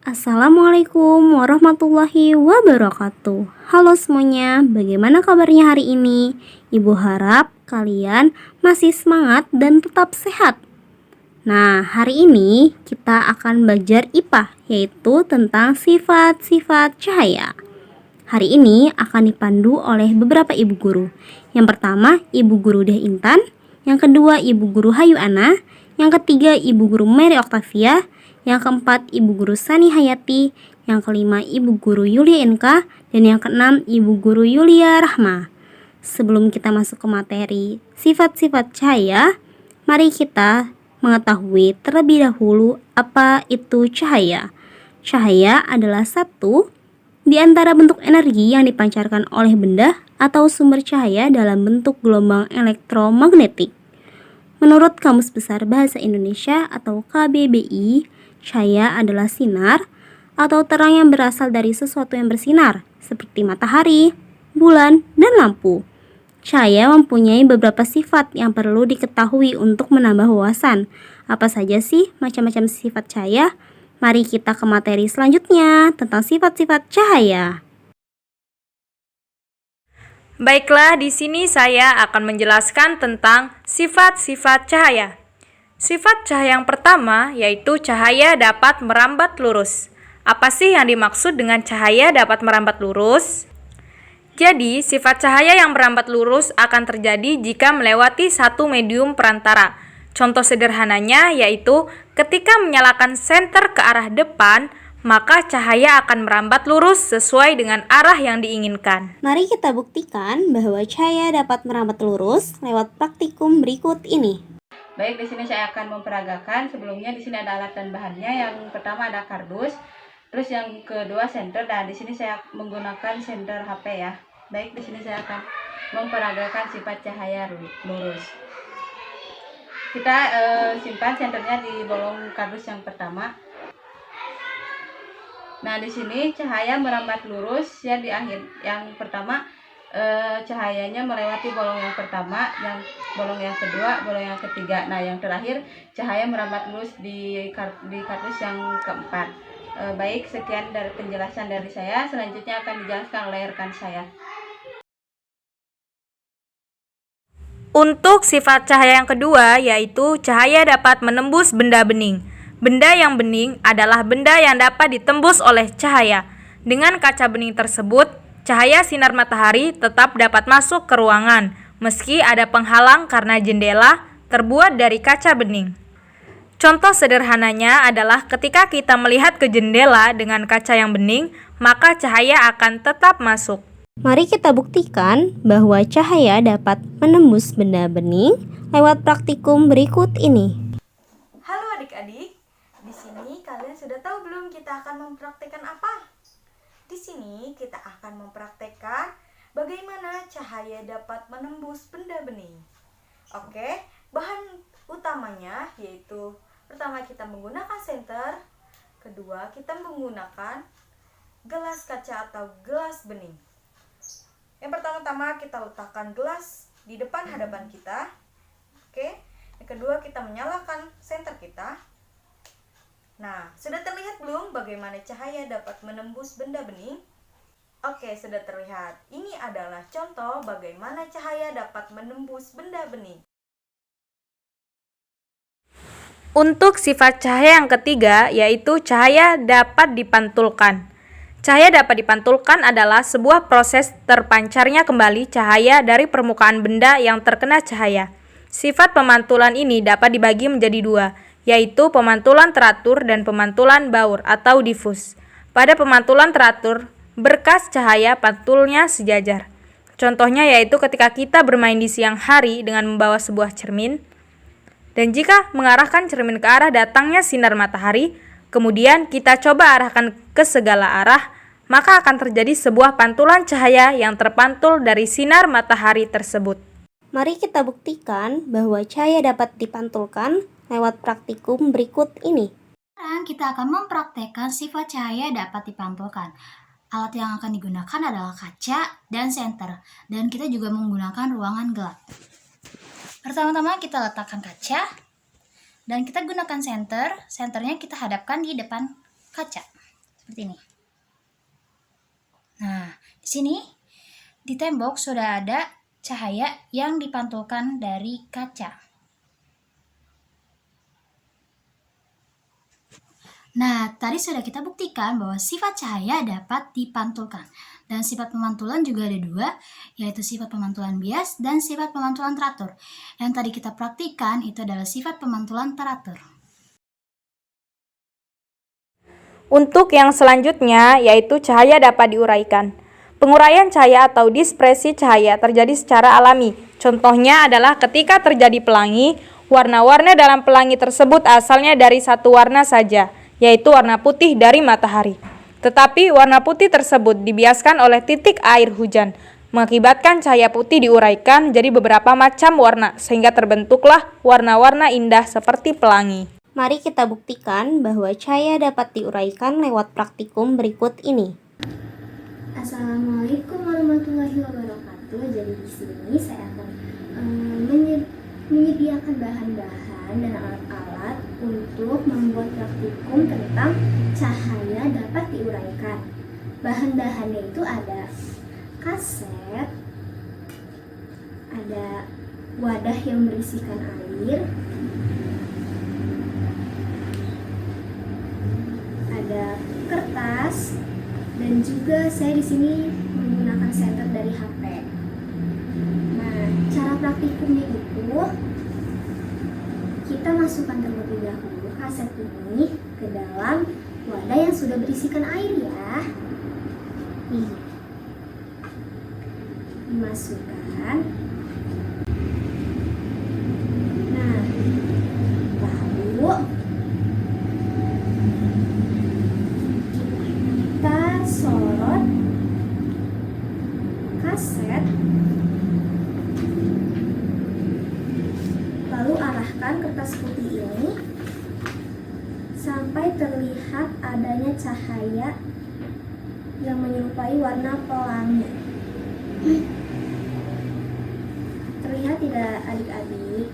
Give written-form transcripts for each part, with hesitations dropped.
Assalamualaikum warahmatullahi wabarakatuh. Halo semuanya, bagaimana kabarnya hari ini? Ibu harap kalian masih semangat dan tetap sehat. Nah, hari ini kita akan belajar IPA, yaitu tentang sifat-sifat cahaya. Hari ini akan dipandu oleh beberapa ibu guru. Yang pertama, Ibu Guru Deh Intan. Yang kedua, Ibu Guru Hayu Ana. Yang ketiga, Ibu Guru Mary Octavia. Yang keempat, Ibu Guru Sani Hayati. Yang kelima, Ibu Guru Yulia Inka. Dan yang keenam, Ibu Guru Yulia Rahma. Sebelum kita masuk ke materi sifat-sifat cahaya, mari kita mengetahui terlebih dahulu apa itu cahaya. Cahaya adalah satu di antara bentuk energi yang dipancarkan oleh benda atau sumber cahaya dalam bentuk gelombang elektromagnetik. Menurut Kamus Besar Bahasa Indonesia atau KBBI, cahaya adalah sinar atau terang yang berasal dari sesuatu yang bersinar, seperti matahari, bulan, dan lampu. Cahaya mempunyai beberapa sifat yang perlu diketahui untuk menambah wawasan. Apa saja sih macam-macam sifat cahaya? Mari kita ke materi selanjutnya tentang sifat-sifat cahaya. Baiklah, di sini saya akan menjelaskan tentang sifat-sifat cahaya. Sifat cahaya yang pertama yaitu cahaya dapat merambat lurus. Apa sih yang dimaksud dengan cahaya dapat merambat lurus? Jadi, sifat cahaya yang merambat lurus akan terjadi jika melewati satu medium perantara. Contoh sederhananya yaitu ketika menyalakan senter ke arah depan, maka cahaya akan merambat lurus sesuai dengan arah yang diinginkan. Mari kita buktikan bahwa cahaya dapat merambat lurus lewat praktikum berikut ini. Baik, di sini saya akan memperagakan. Sebelumnya di sini ada alat dan bahannya. Yang pertama ada kardus, terus yang kedua senter. Dan di sini saya menggunakan senter HP ya. Baik, di sini saya akan memperagakan sifat cahaya lurus. Kita simpan senternya di bolong kardus yang pertama. Nah, di sini cahaya merambat lurus ya di akhir. Yang pertama cahayanya melewati bolong yang pertama, yang bolong yang kedua, bolong yang ketiga. Nah, yang terakhir cahaya merambat lurus di kardus yang keempat. Baik, sekian dari penjelasan dari saya. Selanjutnya akan dijelaskan oleh rekan saya. Untuk sifat cahaya yang kedua yaitu cahaya dapat menembus benda bening. Benda yang bening adalah benda yang dapat ditembus oleh cahaya. Dengan kaca bening tersebut, cahaya sinar matahari tetap dapat masuk ke ruangan, meski ada penghalang karena jendela terbuat dari kaca bening. Contoh sederhananya adalah ketika kita melihat ke jendela dengan kaca yang bening, maka cahaya akan tetap masuk. Mari kita buktikan bahwa cahaya dapat menembus benda bening lewat praktikum berikut ini. Halo adik-adik, di sini kalian sudah tahu belum kita akan mempraktekkan apa? Di sini kita akan mempraktekkan bagaimana cahaya dapat menembus benda bening. Oke, bahan utamanya yaitu pertama kita menggunakan senter, kedua kita menggunakan gelas kaca atau gelas bening. Yang pertama-tama kita letakkan gelas di depan hadapan kita. Oke. Yang kedua kita menyalakan senter kita. Nah, sudah terlihat belum bagaimana cahaya dapat menembus benda bening? Oke, sudah terlihat. Ini adalah contoh bagaimana cahaya dapat menembus benda bening. Untuk sifat cahaya yang ketiga yaitu cahaya dapat dipantulkan. Cahaya dapat dipantulkan adalah sebuah proses terpancarnya kembali cahaya dari permukaan benda yang terkena cahaya. Sifat pemantulan ini dapat dibagi menjadi dua, yaitu pemantulan teratur dan pemantulan baur atau difus. Pada pemantulan teratur, berkas cahaya pantulnya sejajar. Contohnya yaitu ketika kita bermain di siang hari dengan membawa sebuah cermin, dan jika mengarahkan cermin ke arah datangnya sinar matahari, kemudian kita coba arahkan ke segala arah, maka akan terjadi sebuah pantulan cahaya yang terpantul dari sinar matahari tersebut. Mari kita buktikan bahwa cahaya dapat dipantulkan lewat praktikum berikut ini. Sekarang kita akan mempraktekkan sifat cahaya dapat dipantulkan. Alat yang akan digunakan adalah kaca dan senter, dan kita juga menggunakan ruangan gelap. Pertama-tama kita letakkan kaca dan kita gunakan senter. Senternya kita hadapkan di depan kaca. seperti ini. Nah, di sini di tembok sudah ada cahaya yang dipantulkan dari kaca. Nah, tadi sudah kita buktikan bahwa sifat cahaya dapat dipantulkan. Dan sifat pemantulan juga ada dua, yaitu sifat pemantulan bias dan sifat pemantulan teratur. Yang tadi kita praktikan itu adalah sifat pemantulan teratur. Untuk yang selanjutnya, yaitu cahaya dapat diuraikan. Penguraian cahaya atau dispersi cahaya terjadi secara alami. Contohnya adalah ketika terjadi pelangi, warna-warna dalam pelangi tersebut asalnya dari satu warna saja, yaitu warna putih dari matahari. Tetapi warna putih tersebut dibiaskan oleh titik air hujan, mengakibatkan cahaya putih diuraikan jadi beberapa macam warna, sehingga terbentuklah warna-warna indah seperti pelangi. Mari kita buktikan bahwa cahaya dapat diuraikan lewat praktikum berikut ini. Assalamualaikum warahmatullahi wabarakatuh. Jadi di sini saya akan menyediakan bahan-bahan dan alat-alat untuk membuat praktikum tentang cahaya dapat diuraikan. Bahan-bahannya itu ada kaset, ada wadah yang berisikan air, ada kertas, dan juga saya di sini menggunakan senter dari HP. Nah, cara praktikumnya itu kita masukkan terlebih dahulu kaset ini ke dalam wadah yang sudah berisikan air ya. Nih, dimasukkan. Nah, lalu kita sorot kaset, lalu arahkan kertas putih ini sampai terlihat adanya cahaya yang menyerupai warna pelangi. Terlihat tidak adik-adik?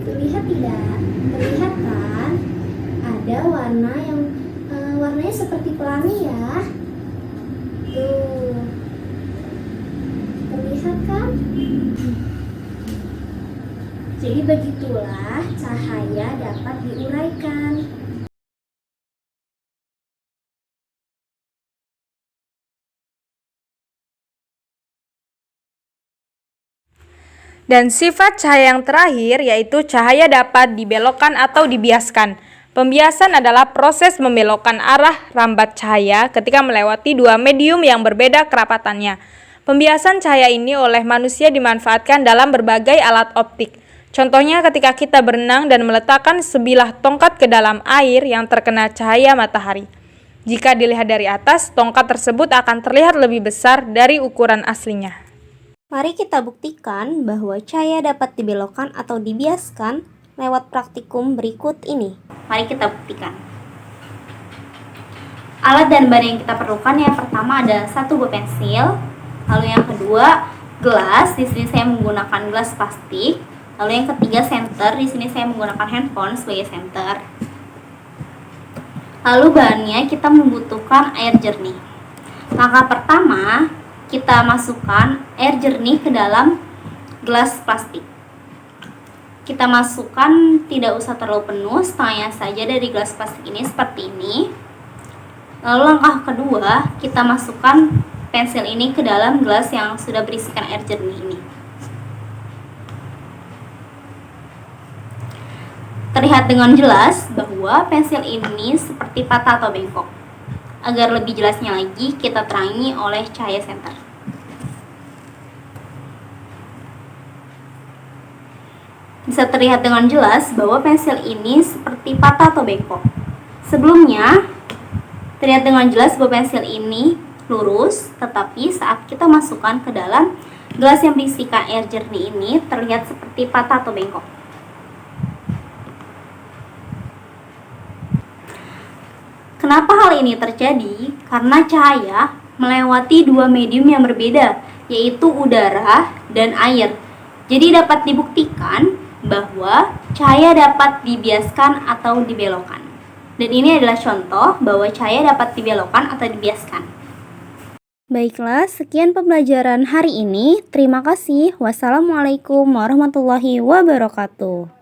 Terlihat tidak? Terlihat kan? Ada warna yang warnanya seperti pelangi ya. Tuh, terlihat kan? Jadi begitulah cahaya dapat diuraikan. Dan sifat cahaya yang terakhir yaitu cahaya dapat dibelokkan atau dibiaskan. Pembiasan adalah proses membelokkan arah rambat cahaya ketika melewati dua medium yang berbeda kerapatannya. Pembiasan cahaya ini oleh manusia dimanfaatkan dalam berbagai alat optik. Contohnya ketika kita berenang dan meletakkan sebilah tongkat ke dalam air yang terkena cahaya matahari. Jika dilihat dari atas, tongkat tersebut akan terlihat lebih besar dari ukuran aslinya. Mari kita buktikan bahwa cahaya dapat dibelokkan atau dibiaskan lewat praktikum berikut ini. Mari kita buktikan. Alat dan bahan yang kita perlukan yang pertama ada satu buah pensil, lalu yang kedua gelas. Di sini saya menggunakan gelas plastik. Lalu yang ketiga senter. Di sini saya menggunakan handphone sebagai senter. Lalu bahannya kita membutuhkan air jernih. Langkah pertama, kita masukkan air jernih ke dalam gelas plastik. Kita masukkan tidak usah terlalu penuh, setengahnya saja dari gelas plastik ini seperti ini. Lalu langkah kedua, kita masukkan pensil ini ke dalam gelas yang sudah berisikan air jernih ini. Terlihat dengan jelas bahwa pensil ini seperti patah atau bengkok. Agar lebih jelasnya lagi, kita terangi oleh cahaya senter. Bisa terlihat dengan jelas bahwa pensil ini seperti patah atau bengkok. Sebelumnya, terlihat dengan jelas bahwa pensil ini lurus, tetapi saat kita masukkan ke dalam gelas yang berisikan air jernih ini, terlihat seperti patah atau bengkok. Kenapa hal ini terjadi? Karena cahaya melewati dua medium yang berbeda, yaitu udara dan air. Jadi dapat dibuktikan bahwa cahaya dapat dibiaskan atau dibelokkan. Dan ini adalah contoh bahwa cahaya dapat dibelokkan atau dibiaskan. Baiklah, sekian pembelajaran hari ini. Terima kasih. Wassalamualaikum warahmatullahi wabarakatuh.